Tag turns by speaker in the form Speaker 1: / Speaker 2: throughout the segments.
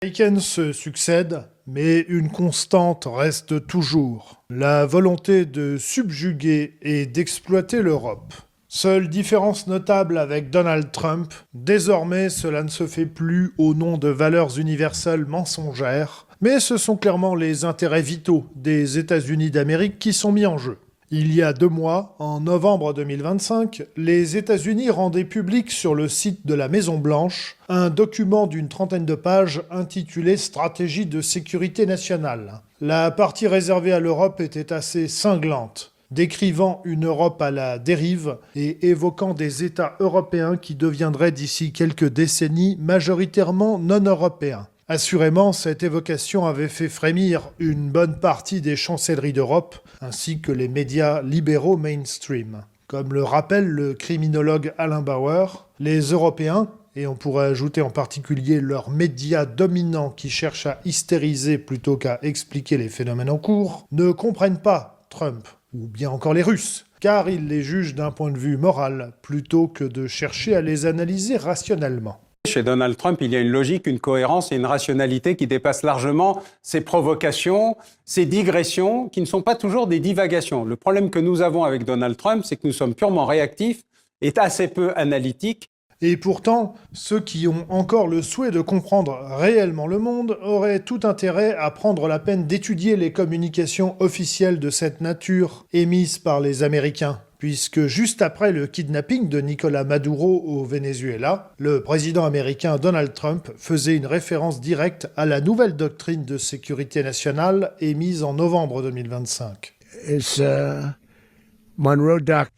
Speaker 1: Américaines se succèdent, mais une constante reste toujours, la volonté de subjuguer et d'exploiter l'Europe. Seule différence notable avec Donald Trump, désormais cela ne se fait plus au nom de valeurs universelles mensongères, mais ce sont clairement les intérêts vitaux des États-Unis d'Amérique qui sont mis en jeu. Il y a 2 mois, en novembre 2025, les États-Unis rendaient public sur le site de la Maison-Blanche un document d'une trentaine de pages intitulé « Stratégie de sécurité nationale ». La partie réservée à l'Europe était assez cinglante, décrivant une Europe à la dérive et évoquant des États européens qui deviendraient d'ici quelques décennies majoritairement non-européens. Assurément, cette évocation avait fait frémir une bonne partie des chancelleries d'Europe, ainsi que les médias libéraux mainstream. Comme le rappelle le criminologue Alain Bauer, les Européens, et on pourrait ajouter en particulier leurs médias dominants qui cherchent à hystériser plutôt qu'à expliquer les phénomènes en cours, ne comprennent pas Trump, ou bien encore les Russes, car ils les jugent d'un point de vue moral, plutôt que de chercher à les analyser rationnellement.
Speaker 2: Chez Donald Trump, il y a une logique, une cohérence et une rationalité qui dépassent largement ces provocations, ces digressions, qui ne sont pas toujours des divagations. Le problème que nous avons avec Donald Trump, c'est que nous sommes purement réactifs et assez peu analytiques.
Speaker 1: Et pourtant, ceux qui ont encore le souhait de comprendre réellement le monde auraient tout intérêt à prendre la peine d'étudier les communications officielles de cette nature émises par les Américains. Puisque juste après le kidnapping de Nicolás Maduro au Venezuela, le président américain Donald Trump faisait une référence directe à la nouvelle doctrine de sécurité nationale émise en novembre 2025.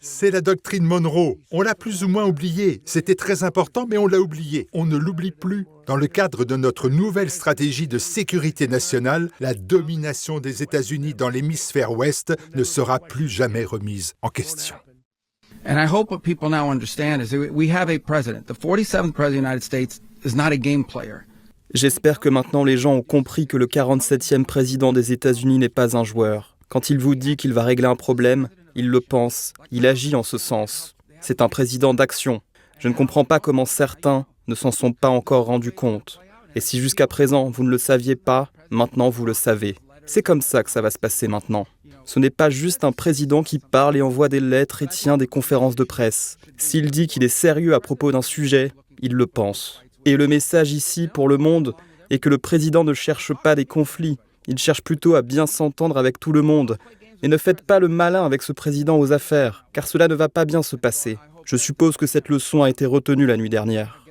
Speaker 3: C'est la doctrine Monroe. On l'a plus ou moins oubliée. C'était très important, mais on l'a oublié. On ne l'oublie plus. Dans le cadre de notre nouvelle stratégie de sécurité nationale, la domination des États-Unis dans l'hémisphère ouest ne sera plus jamais remise en question.
Speaker 4: And I hope what people now understand is that we have a president. The 47th president of the United States is not a game player.
Speaker 5: J'espère que maintenant les gens ont compris que le 47e président des États-Unis n'est pas un joueur. Quand il vous dit qu'il va régler un problème, il le pense, il agit en ce sens. C'est un président d'action. Je ne comprends pas comment certains ne s'en sont pas encore rendus compte. Et si jusqu'à présent vous ne le saviez pas, maintenant vous le savez. C'est comme ça que ça va se passer maintenant. Ce n'est pas juste un président qui parle et envoie des lettres et tient des conférences de presse. S'il dit qu'il est sérieux à propos d'un sujet, il le pense. Et le message ici pour le monde est que le président ne cherche pas des conflits. Il cherche plutôt à bien s'entendre avec tout le monde. Et ne faites pas le malin avec ce président aux affaires, car cela ne va pas bien se passer. Je suppose que cette leçon a été retenue la nuit dernière.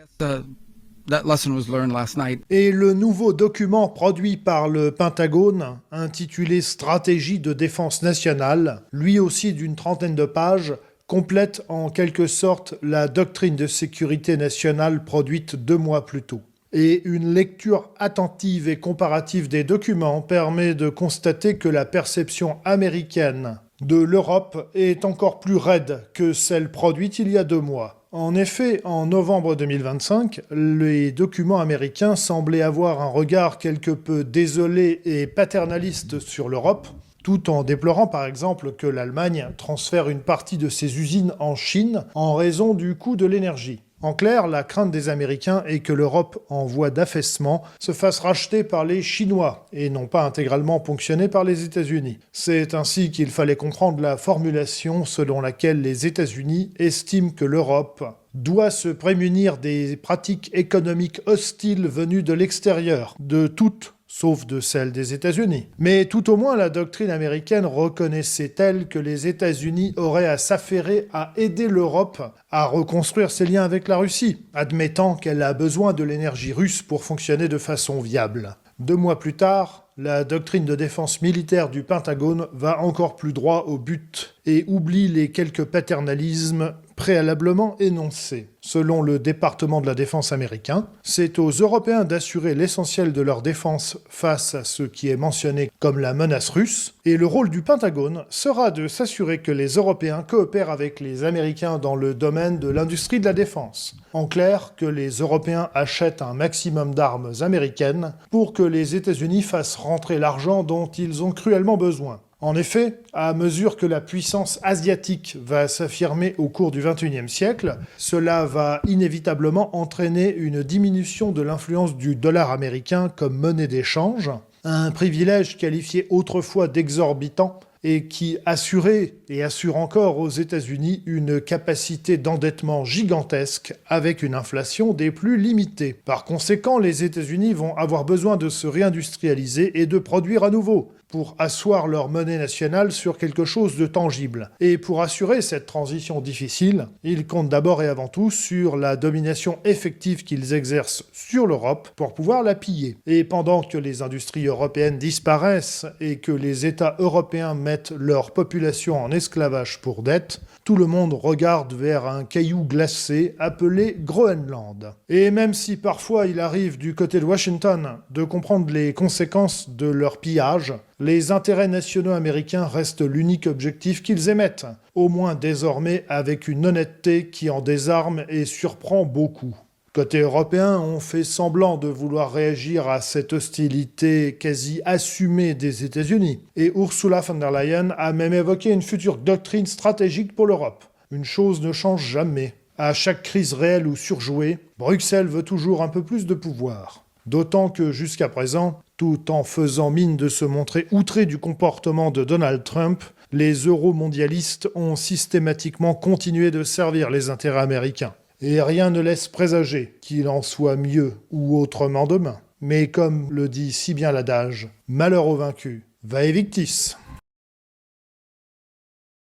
Speaker 1: Et le nouveau document produit par le Pentagone, intitulé « Stratégie de défense nationale », lui aussi d'une trentaine de pages, complète en quelque sorte la doctrine de sécurité nationale produite 2 mois plus tôt. Et une lecture attentive et comparative des documents permet de constater que la perception américaine de l'Europe est encore plus raide que celle produite il y a 2 mois. En effet, en novembre 2025, les documents américains semblaient avoir un regard quelque peu désolé et paternaliste sur l'Europe, tout en déplorant par exemple que l'Allemagne transfère une partie de ses usines en Chine en raison du coût de l'énergie. En clair, la crainte des Américains est que l'Europe, en voie d'affaissement, se fasse racheter par les Chinois et non pas intégralement ponctionnée par les États-Unis. C'est ainsi qu'il fallait comprendre la formulation selon laquelle les États-Unis estiment que l'Europe doit se prémunir des pratiques économiques hostiles venues de l'extérieur, de toutes sauf de celle des États-Unis. Mais tout au moins, la doctrine américaine reconnaissait-elle que les États-Unis auraient à s'affairer à aider l'Europe à reconstruire ses liens avec la Russie, admettant qu'elle a besoin de l'énergie russe pour fonctionner de façon viable. 2 mois plus tard, la doctrine de défense militaire du Pentagone va encore plus droit au but et oublie les quelques paternalismes préalablement énoncés. Selon le département de la défense américain, c'est aux Européens d'assurer l'essentiel de leur défense face à ce qui est mentionné comme la menace russe, et le rôle du Pentagone sera de s'assurer que les Européens coopèrent avec les Américains dans le domaine de l'industrie de la défense. En clair, que les Européens achètent un maximum d'armes américaines pour que les États-Unis fassent rentrer l'argent dont ils ont cruellement besoin. En effet, à mesure que la puissance asiatique va s'affirmer au cours du XXIe siècle, cela va inévitablement entraîner une diminution de l'influence du dollar américain comme monnaie d'échange, un privilège qualifié autrefois d'exorbitant et qui assurait et assure encore aux États-Unis une capacité d'endettement gigantesque avec une inflation des plus limitées. Par conséquent, les États-Unis vont avoir besoin de se réindustrialiser et de produire à nouveau pour asseoir leur monnaie nationale sur quelque chose de tangible. Et pour assurer cette transition difficile, ils comptent d'abord et avant tout sur la domination effective qu'ils exercent sur l'Europe pour pouvoir la piller. Et pendant que les industries européennes disparaissent et que les États européens mettent leur population en esclavage pour dette, tout le monde regarde vers un caillou glacé appelé Groenland. Et même si parfois il arrive du côté de Washington de comprendre les conséquences de leur pillage, les intérêts nationaux américains restent l'unique objectif qu'ils émettent, au moins désormais avec une honnêteté qui en désarme et surprend beaucoup. Côté européen, on fait semblant de vouloir réagir à cette hostilité quasi assumée des États-Unis, et Ursula von der Leyen a même évoqué une future doctrine stratégique pour l'Europe. Une chose ne change jamais. À chaque crise réelle ou surjouée, Bruxelles veut toujours un peu plus de pouvoir. D'autant que jusqu'à présent, tout en faisant mine de se montrer outrés du comportement de Donald Trump, les euromondialistes ont systématiquement continué de servir les intérêts américains. Et rien ne laisse présager qu'il en soit mieux ou autrement demain. Mais comme le dit si bien l'adage, malheur aux vaincus, vae victis.